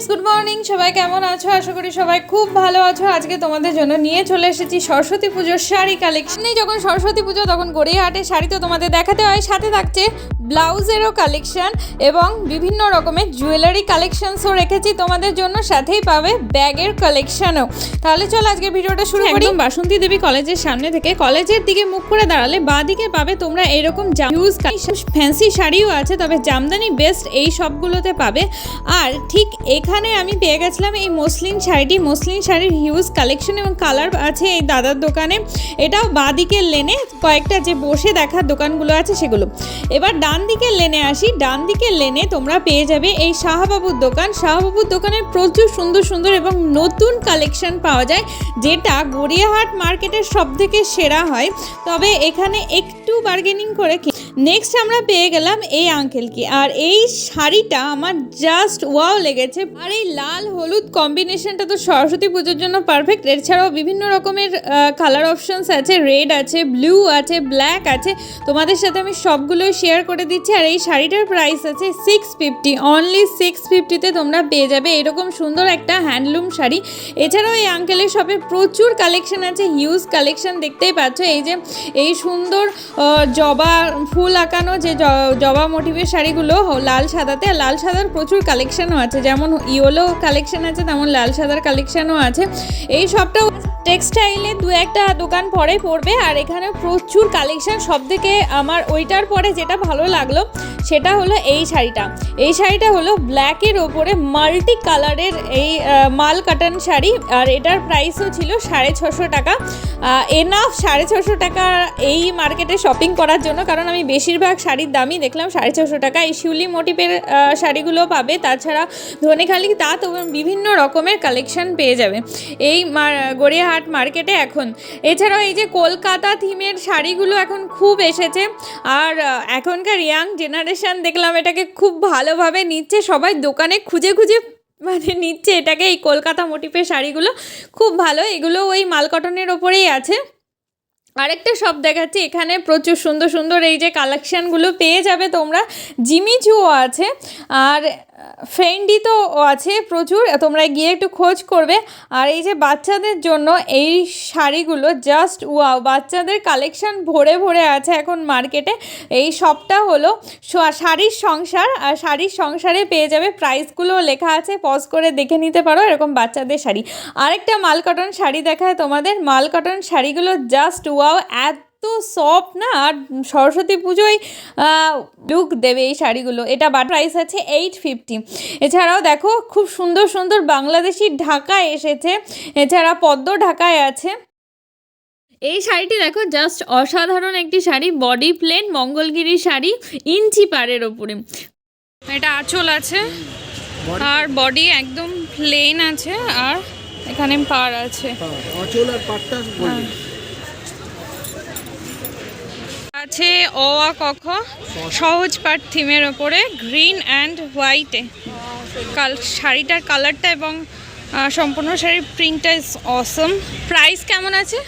Good morning. সবাই কেমন আছো? আশা করি সবাই খুব ভালো আছো। আজকে তোমাদের জন্য নিয়ে চলে এসেছি সরস্বতী পুজোর শাড়ি কালেকশন। যখন সরস্বতী পুজো তখন গড়িয়াহাটের শাড়ি তো তোমাদের দেখাতে হয়, সাথে থাকছে ব্লাউজেরও কালেকশন এবং বিভিন্ন রকমের জুয়েলারি কালেকশনসও রেখেছি তোমাদের জন্য, সাথেই পাবে ব্যাগের কালেকশনও। তাহলে চলো আজকের ভিডিওটা শুরু করি। বাসন্তী দেবী কলেজের সামনে থেকে কলেজের দিকে মুখ করে দাঁড়ালে বাঁ দিকে পাবে তোমরা এরকম হিউজ ফ্যান্সি শাড়িও আছে, তবে জামদানি বেস্ট এই সবগুলোতে পাবে। আর ঠিক এখানে আমি পেয়ে গেছিলাম এই মসলিন শাড়িটি, মসলিন শাড়ির হিউজ কালেকশন এবং কালার আছে এই দাদার দোকানে। এটাও বাঁ দিকের লেনে কয়েকটা যে বসে দেখার দোকানগুলো আছে সেগুলো। এবার ডান দিকের লেনে আসি। ডান দিকের লেনে তোমরা পেয়ে যাবে এই শাহবাবুর দোকান। শাহবাবুর দোকানে প্রচুর সুন্দর সুন্দর এবং নতুন কালেকশন পাওয়া যায়, যেটা গড়িয়াহাট মার্কেটের সব থেকে সেরা হয়, তবে এখানে একটু বার্গেনিং করে। নেক্সট আমরা পেয়ে গেলাম এই আঙ্কেলকে, আর এই শাড়িটা আমার জাস্ট ওয়াও লেগেছে। আর এই লাল হলুদ কম্বিনেশনটা তো সরস্বতী পুজোর জন্য পারফেক্ট। এছাড়াও বিভিন্ন রকমের কালার অপশনস আছে, রেড আছে, ব্লু আছে, ব্ল্যাক আছে, তোমাদের সাথে আমি সবগুলোই শেয়ার করে দিচ্ছি। আর এই শাড়িটার প্রাইস আছে 650, অনলি 650-তে তোমরা পেয়ে যাবে এরকম সুন্দর একটা হ্যান্ডলুম শাড়ি। এছাড়াও এই আঙ্কেলের শপে প্রচুর কালেকশন আছে, হিউজ কালেকশন দেখতেই পাচ্ছ। এই যে এই সুন্দর জবা ফুল আঁকানো যে জবা মোটিভের শাড়িগুলো লাল সাদাতে, আর লাল সাদার প্রচুর কালেকশনও আছে, যেমন ইয়েলো কালেকশন আছে তেমন লাল সাদার কালেকশনও আছে। এই সবটাও টেক্সটাইলে দু একটা দোকান পরে পড়বে। আর এখানে প্রচুর কালেকশন। সব থেকে আমার ওইটার পরে যেটা ভালো লাগলো সেটা হলো এই শাড়িটা। এই শাড়িটা হলো ব্ল্যাকের ওপরে মাল্টি কালারের এই মাল কাটান শাড়ি, আর এটার প্রাইসও ছিল 650 টাকা। এনাফ 650 টাকা এই মার্কেটে শপিং করার জন্য, কারণ আমি বেশিরভাগ শাড়ির দামই দেখলাম 650 টাকা। এই শিউলি মোটিভের শাড়িগুলো পাবে, তাছাড়া ধনেখালি তাঁত এবং বিভিন্ন রকমের কালেকশন পেয়ে যাবে এই গড়িয়াহাট মার্কেটে এখন। এছাড়াও এই যে কলকাতা থিমের শাড়িগুলো এখন খুব এসেছে, আর এখনকার ইয়াং জেনারেশন দেখলাম এটাকে খুব ভালোভাবে নিচ্ছে, সবাই দোকানে খুঁজে খুঁজে নিচ্ছে এটাকে। এই কলকাতা মোটিভের শাড়িগুলো খুব ভালো, এগুলো ওই মাল কটনের ওপরেই আছে। আরেকটা শপ দেখাচ্ছি, এখানে প্রচুর সুন্দর সুন্দর এই যে কালেকশানগুলো পেয়ে যাবে তোমরা। জিমিচুও আছে আর ফেন্ডি তো আছে প্রচুর, তোমরা গিয়ে একটু খোঁজ করবে। আর এই যে বাচ্চাদের জন্য এই শাড়িগুলো জাস্ট ওয়াও, বাচ্চাদের কালেকশান ভরে ভরে আছে এখন মার্কেটে। এই শপটা হলো শাড়ির সংসার, আর শাড়ির সংসারে পেয়ে যাবে, প্রাইসগুলো লেখা আছে, পজ করে দেখে নিতে পারো এরকম বাচ্চাদের শাড়ি। আরেকটা মাল কটন শাড়ি দেখায় তোমাদের। মাল কটন শাড়িগুলো জাস্ট ওয়াও, এত সফট না, আর সরস্বতী পুজোয় লুক দেবে এই শাড়িগুলো। এটা প্রাইস আছে 850। এছাড়াও দেখো খুব সুন্দর সুন্দর বাংলাদেশি ঢাকায় এসেছে, এছাড়া পদ্ম ঢাকায় আছে। এই শাড়িটি দেখো জাস্ট অসাধারণ একটি শাড়ি, বডি প্লেন মঙ্গলগিরি শাড়ি, ইঞ্চি পাড়ের ওপরে। এটা আঁচল আছে আর বডি একদম প্লেন আছে, আর এখানে পাড় আছে। আঁচল আর পাড়টা আছে অ আ ক খ সহজ পাট থিমের ওপরে গ্রিন অ্যান্ড হোয়াইটে। শাড়িটার কালারটা এবং সম্পূর্ণ শাড়ির প্রিন্টটা ইজ অসম। প্রাইস কেমন আছে?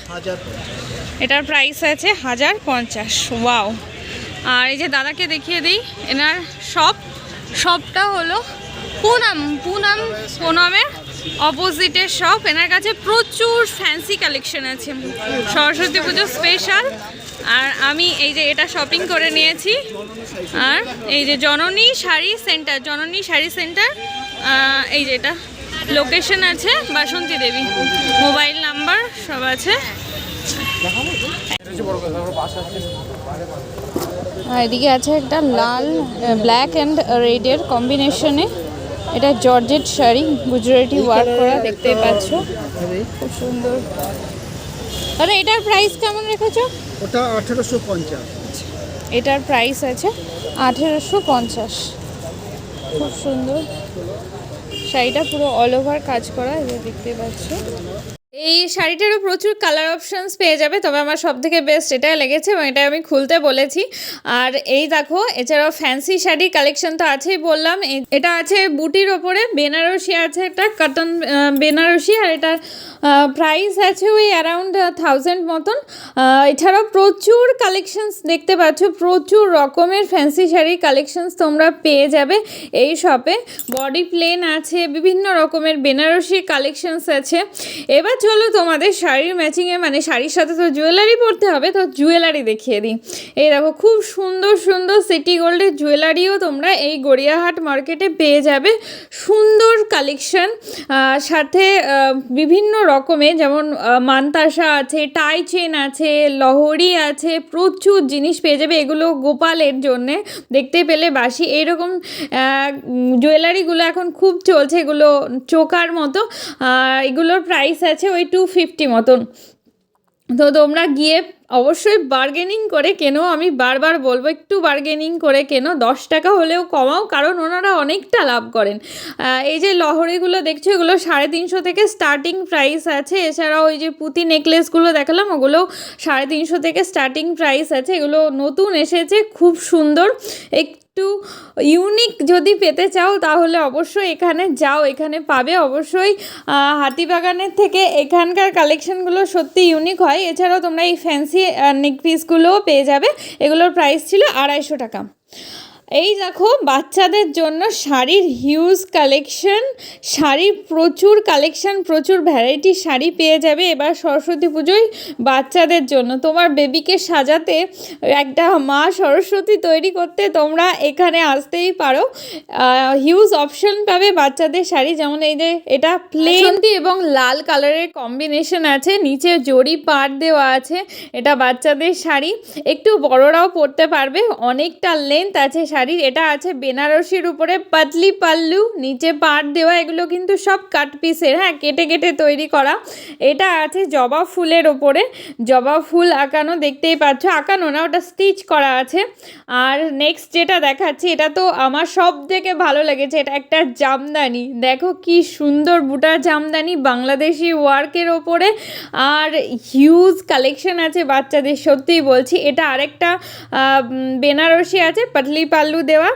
এটার প্রাইস আছে 1050। ওয়াও। আর এই যে দাদাকে দেখিয়ে দিই, এনার শপটা হলো পুনামের অপোজিটের শপ। এনার কাছে প্রচুর ফ্যান্সি কালেকশন আছে সরস্বতী পুজো স্পেশাল। আর আমি এই যে এটা শপিং করে নিয়েছি। আর এই যে জননী শাড়ি সেন্টার, এই যে এটা লোকেশন আছে বাসন্তী দেবী, মোবাইল নাম্বার সব আছে। এদিকে আছে একটা লাল ব্ল্যাক অ্যান্ড রেডের কম্বিনেশনে, এটা জর্জেট শাড়ি, গুজরাটি ওয়ার্ক করা, দেখতেই পাচ্ছ খুব সুন্দর। আরে এটার প্রাইস কেমন রেখেছো? ওটা 1850। এটার প্রাইস আছে 1850। খুব সুন্দর শাড়িটা, পুরো অল ওভার কাজ করা, এই দেখতে পাচ্ছ। এই শাড়িটারও প্রচুর কালার অপশনস পেয়ে যাবে, তবে আমার সব থেকে বেস্ট এটা লেগেছে এবং এটা আমি খুলতে বলেছি। আর এই দেখো, এছাড়াও ফ্যান্সি শাড়ি কালেকশন তো আছেই বললাম। এটা আছে বুটির ওপরে, বেনারসি আছে, এটা কটন বেনারসি, আর এটার প্রাইস আছে ওই অ্যারাউন্ড 1000 মতন। এছাড়াও প্রচুর কালেকশনস দেখতে পাচ্ছ, প্রচুর রকমের ফ্যান্সি শাড়ি কালেকশনস তোমরা পেয়ে যাবে এই শপে। বডি প্লেন আছে, বিভিন্ন রকমের বেনারসি কালেকশনস আছে। এবার চলো তোমাদের শাড়ির ম্যাচিংয়ে, মানে শাড়ির সাথে তো জুয়েলারি পরতে হবে, তো জুয়েলারি দেখিয়ে দিই। এই দেখো, খুব সুন্দর সুন্দর সিটি গোল্ডের জুয়েলারিও তোমরা এই গড়িয়াহাট মার্কেটে পেয়ে যাবে। সুন্দর কালেকশন, সাথে বিভিন্ন রকমের, যেমন মানতাসা আছে, টাই চেন আছে, লহরি আছে, প্রচুর জিনিস পেয়ে যাবে। এগুলো গোপালের জন্যে, দেখতে পেলে বাসি এইরকম জুয়েলারিগুলো এখন খুব চলছে, এগুলো চোকার মতো। এগুলোর প্রাইস আছে ওই 250 মতন। তো তোমরা গিয়ে অবশ্যই বার্গেনিং করে কেনো, আমি বারবার বলবো একটু বার্গেনিং করে কেনো, 10 টাকা হলেও কমাও, কারণ ওনারা অনেকটা লাভ করেন। এই যে লহরিগুলো দেখছো, এগুলো 350 থেকে স্টার্টিং প্রাইস আছে। এছাড়াও ওই যে পুঁতি নেকলেসগুলো দেখালাম, ওগুলো 350 থেকে স্টার্টিং প্রাইস আছে। এগুলো নতুন এসেছে, খুব সুন্দর। একটু ইউনিক যদি পেতে চাও তাহলে অবশ্যই এখানে যাও, এখানে পাবে অবশ্যই। হাতিবাগানের থেকে এখানকার কালেকশনগুলো সত্যি ইউনিক হয়। এছাড়াও তোমরা এই ফ্যান্সি নেক পিসগুলোও পেয়ে যাবে, এগুলোর প্রাইস ছিল 250 টাকা। এই দেখো, বাচ্চাদের জন্য শাড়ির হিউজ কালেকশন, শাড়ির প্রচুর কালেকশন, প্রচুর ভ্যারাইটি শাড়ি পেয়ে যাবে এবার সরস্বতী পুজোয়। বাচ্চাদের জন্য তোমার বেবিকে সাজাতে, একটা মা সরস্বতী তৈরি করতে তোমরা এখানে আসতেই পারো। হিউজ অপশন পাবে বাচ্চাদের শাড়ি, যেমন এই যে এটা প্লেন এবং লাল কালারের কম্বিনেশন আছে, নিচে জরি পাড় দেওয়া আছে। এটা বাচ্চাদের শাড়ি, একটু বড়রাও পরতে পারবে, অনেকটা লেন্থ আছে শাড়ির। এটা আছে বেনারসির উপরে পাতলি পাল্লু, নিচে পাড় দেওয়া। এগুলো কিন্তু সব কাট পিসের, হ্যাঁ, কেটে কেটে তৈরি করা। এটা আছে জবা ফুলের ওপরে, জবা ফুল আঁকানো, দেখতেই পাচ্ছ, আঁকানো না, ওটা স্টিচ করা আছে। আর নেক্সট যেটা দেখাচ্ছি, এটা তো আমার সব থেকে ভালো লেগেছে, এটা একটা জামদানি। দেখো কি সুন্দর বুটার জামদানি, বাংলাদেশি ওয়ার্কের ওপরে, আর হিউজ কালেকশন আছে বাচ্চাদের, সত্যিই বলছি। এটা আরেকটা বেনারসি আছে, পাতলি পাল্লু দেওয়া,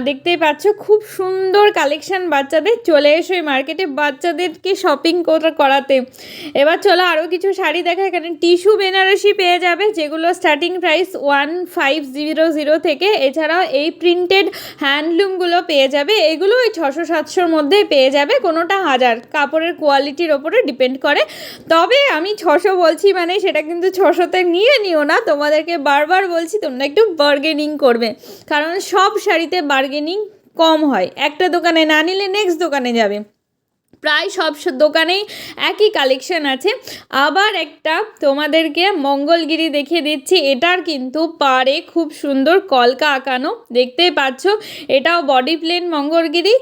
দেখতেই পাচ্ছ, খুব সুন্দর কালেকশন বাচ্চাদের। চলে এসো এই মার্কেটে বাচ্চাদেরকে শপিং করাতে। এবার চলো আরও কিছু শাড়ি দেখা। এখানে টিস্যু বেনারসি পেয়ে যাবে, যেগুলো স্টার্টিং প্রাইস 1500 থেকে। এছাড়াও এই প্রিন্টেড হ্যান্ডলুমগুলো পেয়ে যাবে, এগুলো ওই 600-700 মধ্যে পেয়ে যাবে, কোনোটা 1000, কাপড়ের কোয়ালিটির ওপরে ডিপেন্ড করে। তবে আমি 600 বলছি মানে সেটা কিন্তু 600তে নিয়ে নিও না, তোমাদেরকে বারবার বলছি তোমরা একটু বার্গেনিং করবে, কারণ সব শাড়িতে বার্গেনিং কম হয়, একটা দোকানে না নিলে নেক্সট দোকানে যাবে। প্রায় সব দোকানেই একই কালেকশন আছে। আবার একটা তোমাদেরকে মঙ্গলগিরি দেখিয়ে দিচ্ছি, এটার কিন্তু পাড়ে খুব সুন্দর কলকা আঁকানো, দেখতেই পাচ্ছ। এটাও বডি প্লেন মঙ্গলগিরি,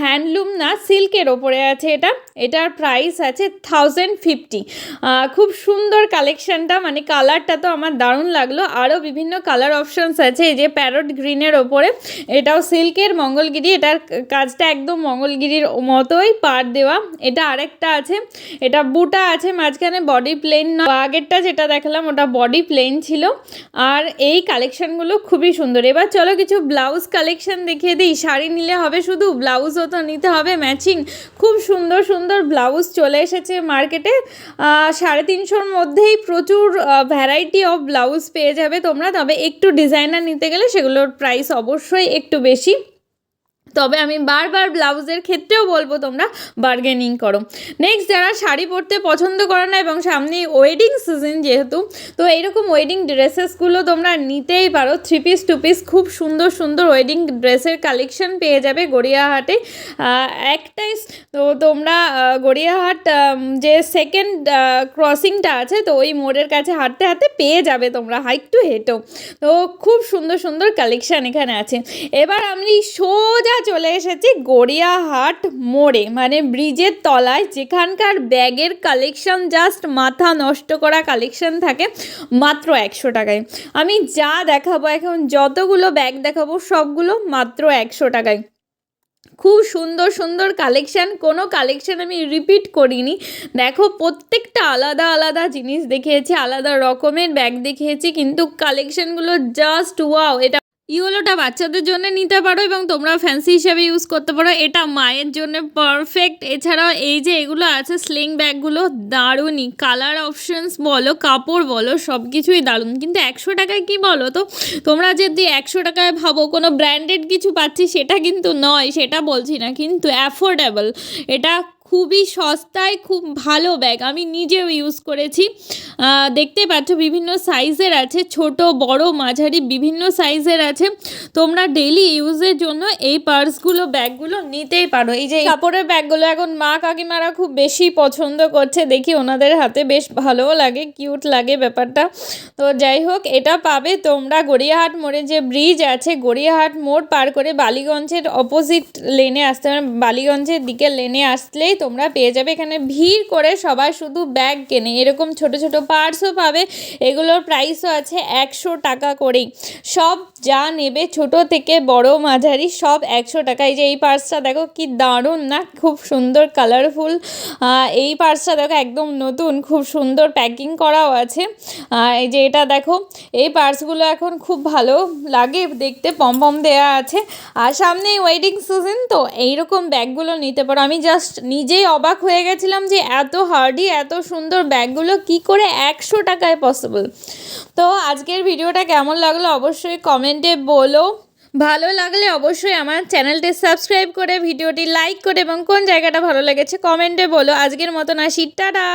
হ্যান্ডলুম না, সিল্কের ওপরে আছে এটা। এটার প্রাইস আছে 1050। খুব সুন্দর কালেকশানটা, মানে কালারটা তো আমার দারুণ লাগলো। আরও বিভিন্ন কালার অপশানস আছে, এই যে প্যারট গ্রিনের ওপরে, এটাও সিল্কের মঙ্গলগিরি, এটার কাজটা একদম মঙ্গলগিরির মতোই দেওয়া। এটা আরেকটা আছে, এটা বুটা আছে মাঝখানে, বডি প্লেন না, আগেরটা যেটা দেখালাম ওটা বডি প্লেন ছিল। আর এই কালেকশনগুলো খুবই সুন্দর। এবার চলো কিছু ব্লাউজ কালেকশন দেখিয়ে দিই। শাড়ি নিলে হবে শুধু, ব্লাউজও তো নিতে হবে ম্যাচিং। খুব সুন্দর সুন্দর ব্লাউজ চলে এসেছে মার্কেটে, 350-র মধ্যেই প্রচুর ভ্যারাইটি অফ ব্লাউজ পেয়ে যাবে তোমরা। তবে একটু ডিজাইনার নিতে গেলে সেগুলোর প্রাইস অবশ্যই একটু বেশি। তবে আমি বারবার ব্লাউজের ক্ষেত্রেও বলবো তোমরা বার্গেনিং করো। নেক্সট, যারা শাড়ি পরতে পছন্দ করে না এবং সামনে ওয়েডিং সিজন যেহেতু, তো এইরকম ওয়েডিং ড্রেসেসগুলো তোমরা নিতেই পারো। 3 পিস 2 পিস খুব সুন্দর সুন্দর ওয়েডিং ড্রেসের কালেকশন পেয়ে যাবে গড়িয়াহাটে। একটাই তো তোমরা গড়িয়াহাট যে সেকেন্ড ক্রসিংটা আছে, তো ওই মোড়ের কাছে হাঁটতে হাঁটতে পেয়ে যাবে তোমরা, হাইক টু হেঁটো। তো খুব সুন্দর সুন্দর কালেকশান এখানে আছে। এবার আমি সোজা চলে এসেছি গড়িয়াহাট মোড়ে, মানে ব্রিজের তলায়, যেখানকার ব্যাগের কালেকশন জাস্ট মাথা নষ্ট করা কালেকশন থাকে মাত্র 100 টাকায়। আমি যা দেখাবো এখন, যতগুলো ব্যাগ দেখাবো সবগুলো মাত্র 100 টাকায়। খুব সুন্দর সুন্দর কালেকশান, কোনো কালেকশান আমি রিপিট করিনি। দেখো প্রত্যেকটা আলাদা আলাদা জিনিস দেখিয়েছি, আলাদা রকমের ব্যাগ দেখিয়েছি, কিন্তু কালেকশানগুলো জাস্ট ওয়াও। এটা ইয়েলোটা বাচ্চাদের জন্য নিতে পারো এবং তোমরা ফ্যান্সি হিসাবে ইউজ করতে পারো, এটা মায়ের জন্য পারফেক্ট। এছাড়াও এই যে এগুলো আছে স্লিং ব্যাগগুলো, দারুণই কালার অপশনস বলো, কাপড় বলো, সব কিছুই দারুণ। কিন্তু 100 টাকায় কী বলো তো, তোমরা যদি 100 টাকায় ভাবো কোনো ব্র্যান্ডেড কিছু পাচ্ছি, সেটা কিন্তু নয়, সেটা বলছি না, কিন্তু অ্যাফোর্ডেবল। এটা খুবই সস্তায় খুব ভালো ব্যাগ, আমি নিজেও ইউজ করেছি। দেখতে পাচ্ছ বিভিন্ন সাইজের আছে, ছোট বড় মাঝারি বিভিন্ন সাইজের আছে। তোমরা ডেইলি ইউজের জন্য এই পার্সগুলো ব্যাগগুলো নিতেই পারো। এই যে কাপড়ের ব্যাগগুলো এখন মা কাকিমারা খুব বেশি পছন্দ করছে, দেখি ওনাদের হাতে বেশ ভালোও লাগে, কিউট লাগে ব্যাপারটা। তো যাই হোক, এটা পাবে তোমরা গড়িয়াহাট মোড়ে যে ব্রিজ আছে, গড়িয়াহাট মোড় পার করে বালিগঞ্জের অপোজিট লেনে আসতে হবে, বালিগঞ্জের দিকে লেনে আসলেই তোমরা পেয়ে যাবে। এখানে ভিড় করে সবাই শুধু ব্যাগ কেনে, এরকম ছোট ছোট পার্সও পাবে, এগুলোর প্রাইসও আছে 100 টাকা করেই। সব যা নেবে ছোট থেকে বড় মাঝারি সব 100 টাকা। এই যে এই পার্সটা দেখো কি দারুণ না, খুব সুন্দর কালারফুল। এই পার্সটা দেখো একদম নতুন, খুব সুন্দর প্যাকিং করাও আছে। এই যে এটা দেখো, এই পার্সগুলো এখন খুব ভালো লাগে দেখতে, পম দেয়া আছে। আর সামনেই ওয়েডিং সিজন, তো এইরকম ব্যাগগুলো নিতে পারো। আমি জাস্ট নিজেই অবাক হয়ে গেছিলাম যে এত হার্ডি এত সুন্দর ব্যাগগুলো কি করে 100 টাকায় পসিবল। তো আজকের ভিডিওটা কেমন লাগলো অবশ্যই কমেন্টে বলো। ভালো লাগলে অবশ্যই আমার চ্যানেলটি সাবস্ক্রাইব করে ভিডিওটি লাইক করে এবং কোন জায়গাটা ভালো লেগেছে কমেন্টে বলো। আজকের মতন আসি, টাটা।